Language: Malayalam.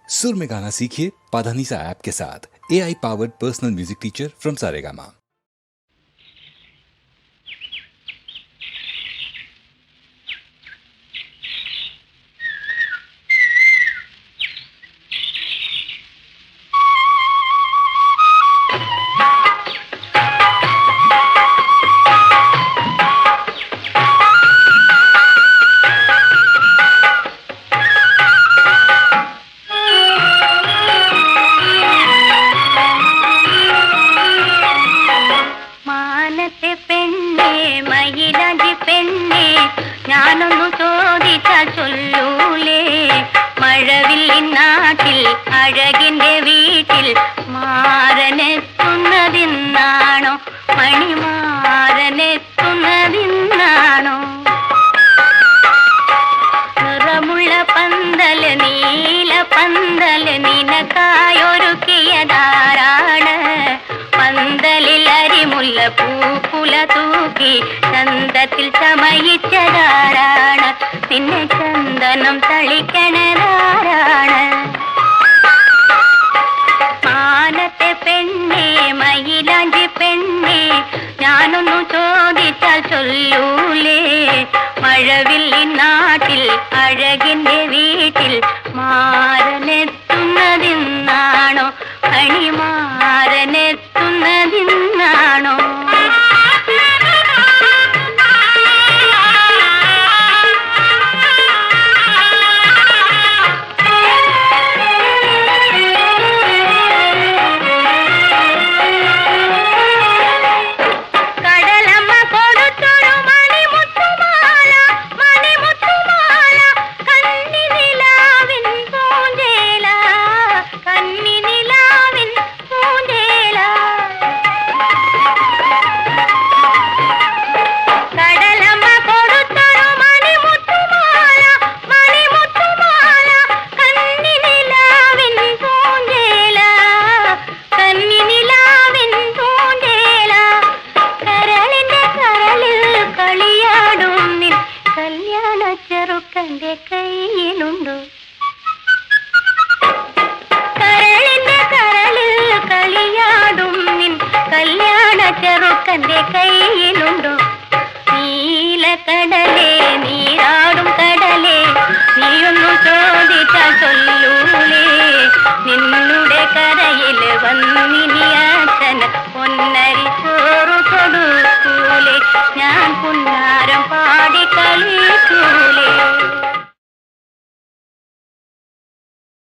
सुर में गाना सीखिए पाधानीसा ऐप के साथ। AI powered personal music teacher from Saregama. ഞാനൊന്നു ചോദിച്ചാൽ ചൊല്ലൂലേ, മഴവില്ലിൻ നാട്ടിൽ അഴകിന്റെ വീട്ടിൽ മാരനെത്തുന്നതിന്നാണോ, മണിമാരനെത്തുന്നതിന്നാണോ? നിറമുള്ള പന്തല് നീല പന്തല് നിനക്കായൊരുക്കിയതാരാണ്? പന്തലിൽ അരിമുല്ല പൂക്കുല തൂക്കി ചന്തത്തിൽ ചമയിച്ചതാരാണ്? നിന്നെ ചന്ദനം തളിക്കണതാരാണ്? മാനത്തെ പെണ്ണേ, മയിലാഞ്ചി പെണ്ണേ, ഞാനൊന്നു ചോദിച്ചാൽ ചൊല്ലൂലേ, മഴവില്ലിൻ നാട്ടിൽ അഴകിന്റെ വീട്ടിൽ മാരനെത്തുന്നതിന്നാണോ, മണിമാരനെത്തുന്നതിന്നാണോ? ചെറുക്കന്റെ കയ്യിലുണ്ടോ? കരളിന്റെ കരളിൽ കളിയാടും നിൻ കല്യാണ ചെറുക്കന്റെ കയ്യിലുണ്ടോ? നീലക്കടലേ, നീരാടും കടലേ, നീയൊന്നു ചോദിച്ചാൽ ചൊല്ലൂലേ, നിന്നുടെ കരയിൽ വന്നിനി അച്ഛൻ പൊന്നരി ചോറു കൊടുക്കൂലേ, ഞാൻ പുന്നാരം പാടി കളിക്കൂലേ?